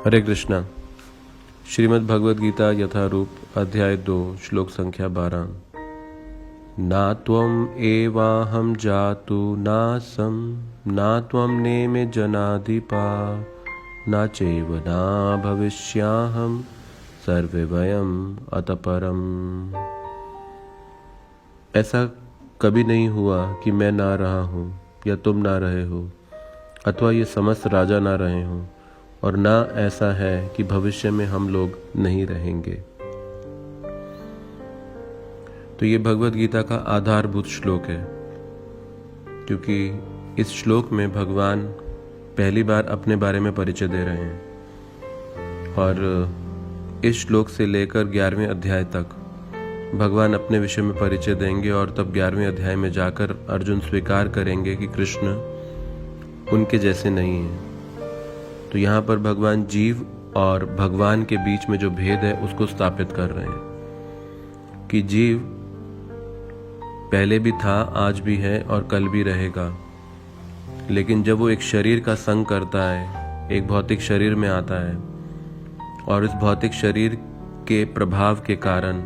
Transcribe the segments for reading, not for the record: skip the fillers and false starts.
हरे कृष्णा। श्रीमद् भगवद गीता यथारूप अध्याय 2 श्लोक संख्या 12। ना त्वम् एवाहं जातु नासं ना त्वं नेमे जनाधिपा ना चैव ना भविष्याहं सर्वे वयम् अतः परम्। ऐसा कभी नहीं हुआ कि मैं ना रहा हूँ या तुम ना रहे हो अथवा ये समस्त राजा ना रहे हों, और ना ऐसा है कि भविष्य में हम लोग नहीं रहेंगे। तो ये भगवद गीता का आधारभूत श्लोक है, क्योंकि इस श्लोक में भगवान पहली बार अपने बारे में परिचय दे रहे हैं। और इस श्लोक से लेकर 11वें अध्याय तक भगवान अपने विषय में परिचय देंगे, और तब 11वें अध्याय में जाकर अर्जुन स्वीकार करेंगे कि कृष्ण उनके जैसे नहीं हैं। तो यहाँ पर भगवान जीव और भगवान के बीच में जो भेद है उसको स्थापित कर रहे हैं कि जीव पहले भी था, आज भी है और कल भी रहेगा। लेकिन जब वो एक शरीर का संग करता है, एक भौतिक शरीर में आता है, और इस भौतिक शरीर के प्रभाव के कारण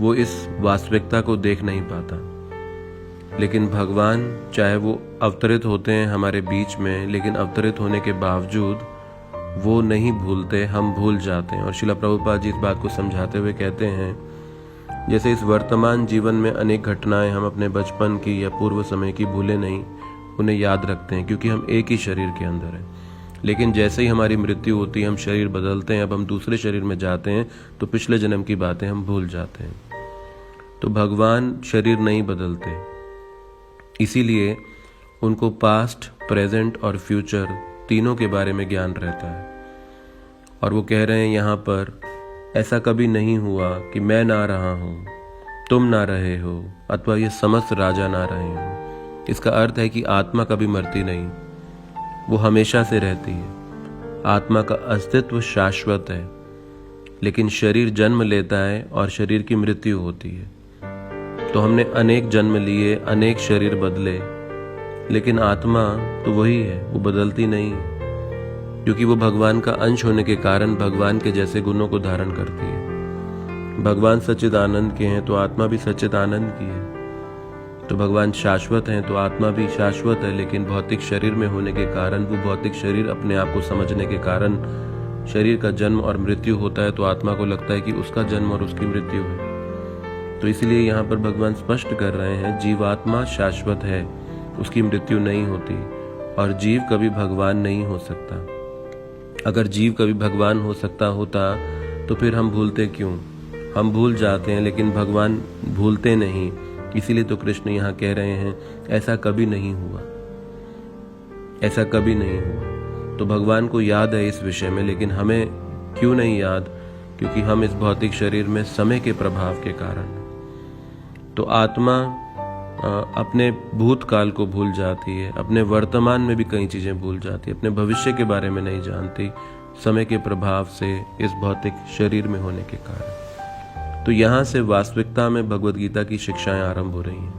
वो इस वास्तविकता को देख नहीं पाता। लेकिन भगवान चाहे वो अवतरित होते हैं हमारे बीच में, लेकिन अवतरित होने के बावजूद वो नहीं भूलते, हम भूल जाते हैं। और श्रील प्रभुपाद जी इस बात को समझाते हुए कहते हैं, जैसे इस वर्तमान जीवन में अनेक घटनाएं हम अपने बचपन की या पूर्व समय की भूले नहीं, उन्हें याद रखते हैं, क्योंकि हम एक ही शरीर के अंदर हैं। लेकिन जैसे ही हमारी मृत्यु होती है, हम शरीर बदलते हैं, अब हम दूसरे शरीर में जाते हैं, तो पिछले जन्म की बातें हम भूल जाते हैं। तो भगवान शरीर नहीं बदलते, इसीलिए उनको पास्ट, प्रेजेंट और फ्यूचर तीनों के बारे में ज्ञान रहता है। और वो कह रहे हैं यहाँ पर, ऐसा कभी नहीं हुआ कि मैं ना रहा हूँ, तुम ना रहे हो, अथवा ये समस्त राजा ना रहे हो। इसका अर्थ है कि आत्मा कभी मरती नहीं, वो हमेशा से रहती है। आत्मा का अस्तित्व शाश्वत है, लेकिन शरीर जन्म लेता है और शरीर की मृत्यु होती है। तो हमने अनेक जन्म लिए, अनेक शरीर बदले, लेकिन आत्मा तो वही है, वो बदलती नहीं, क्योंकि वो भगवान का अंश होने के कारण भगवान के जैसे गुणों को धारण करती है। भगवान सच्चिद आनंद के हैं तो आत्मा भी सच्चिद आनंद की है। तो भगवान शाश्वत हैं तो आत्मा भी शाश्वत है, लेकिन भौतिक शरीर में होने के कारण, वो भौतिक शरीर अपने आप को समझने के कारण शरीर का जन्म और मृत्यु होता है, तो आत्मा को लगता है कि उसका जन्म और उसकी मृत्यु है। तो इसलिए यहाँ पर भगवान स्पष्ट कर रहे हैं, जीवात्मा शाश्वत है, उसकी मृत्यु नहीं होती, और जीव कभी भगवान नहीं हो सकता। अगर जीव कभी भगवान हो सकता होता तो फिर हम भूलते क्यों? हम भूल जाते हैं, लेकिन भगवान भूलते नहीं। इसीलिए तो कृष्ण यहाँ कह रहे हैं, ऐसा कभी नहीं हुआ, ऐसा कभी नहीं हुआ। तो भगवान को याद है इस विषय में, लेकिन हमें क्यों नहीं याद? क्योंकि हम इस भौतिक शरीर में समय के प्रभाव के कारण। तो आत्मा अपने भूतकाल को भूल जाती है, अपने वर्तमान में भी कई चीजें भूल जाती है, अपने भविष्य के बारे में नहीं जानती, समय के प्रभाव से इस भौतिक शरीर में होने के कारण। तो यहाँ से वास्तविकता में भगवद गीता की शिक्षाएं आरंभ हो रही हैं,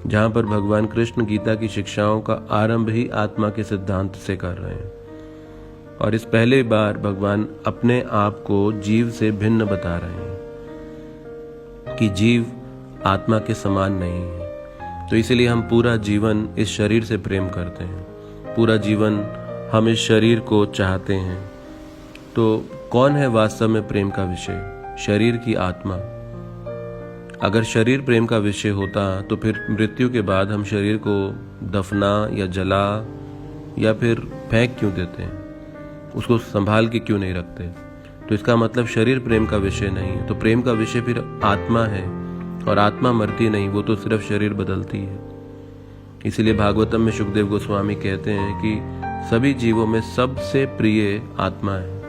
जहाँ पर भगवान कृष्ण गीता की शिक्षाओं का आरंभ ही आत्मा के सिद्धांत से कर रहे हैं। और इस पहले बार भगवान अपने आप को जीव से भिन्न बता रहे हैं कि जीव आत्मा के समान नहीं है। तो इसीलिए हम पूरा जीवन इस शरीर से प्रेम करते हैं, पूरा जीवन हम इस शरीर को चाहते हैं। तो कौन है वास्तव में प्रेम का विषय? शरीर की आत्मा। अगर शरीर प्रेम का विषय होता तो फिर मृत्यु के बाद हम शरीर को दफना या जला या फिर फेंक क्यों देते हैं? उसको संभाल के क्यों नहीं रखते? तो इसका मतलब शरीर प्रेम का विषय नहीं है। तो प्रेम का विषय फिर आत्मा है, और आत्मा मरती नहीं, वो तो सिर्फ शरीर बदलती है। इसीलिए भागवतम में सुखदेव गोस्वामी कहते हैं कि सभी जीवों में सबसे प्रिय आत्मा है।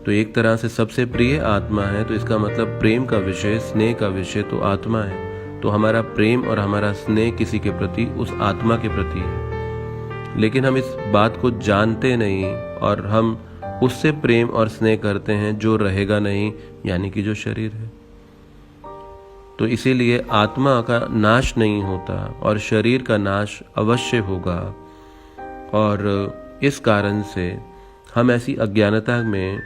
तो एक तरह से सबसे प्रिय आत्मा है, तो इसका मतलब प्रेम का विषय, स्नेह का विषय तो आत्मा है। तो हमारा प्रेम और हमारा स्नेह किसी के प्रति उस आत्मा के प्रति है। लेकिन हम इस बात को जानते नहीं, और हम उससे प्रेम और स्नेह करते हैं जो रहेगा नहीं, यानी कि जो शरीर है। तो इसीलिए आत्मा का नाश नहीं होता और शरीर का नाश अवश्य होगा। और इस कारण से हम ऐसी अज्ञानता में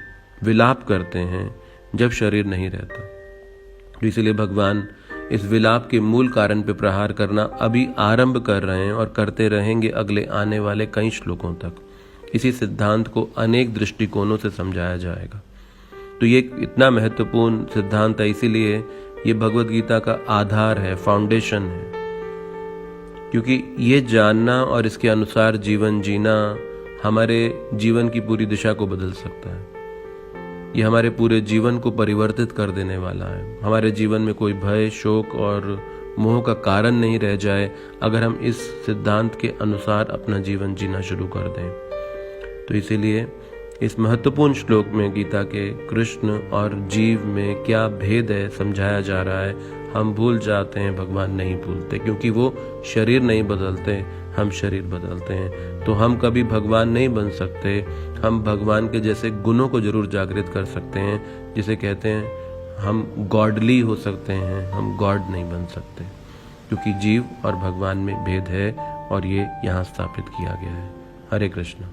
विलाप करते हैं जब शरीर नहीं रहता। तो इसलिए भगवान इस विलाप के मूल कारण पे प्रहार करना अभी आरंभ कर रहे हैं और करते रहेंगे अगले आने वाले कई श्लोकों तक। इसी सिद्धांत को अनेक दृष्टिकोणों से समझाया जाएगा। तो ये इतना महत्वपूर्ण सिद्धांत है, इसीलिए ये भगवत गीता का आधार है, फाउंडेशन है, क्योंकि ये जानना और इसके अनुसार जीवन जीना हमारे जीवन की पूरी दिशा को बदल सकता है। ये हमारे पूरे जीवन को परिवर्तित कर देने वाला है। हमारे जीवन में कोई भय, शोक और मोह का कारण नहीं रह जाए अगर हम इस सिद्धांत के अनुसार अपना जीवन जीना शुरू कर दें। तो इसीलिए इस महत्वपूर्ण श्लोक में गीता के कृष्ण और जीव में क्या भेद है समझाया जा रहा है। हम भूल जाते हैं, भगवान नहीं भूलते, क्योंकि वो शरीर नहीं बदलते, हम शरीर बदलते हैं। तो हम कभी भगवान नहीं बन सकते। हम भगवान के जैसे गुणों को जरूर जागृत कर सकते हैं, जिसे कहते हैं हम गॉडली हो सकते हैं, हम गॉड नहीं बन सकते, क्योंकि जीव और भगवान में भेद है और ये यहाँ स्थापित किया गया है। हरे कृष्ण।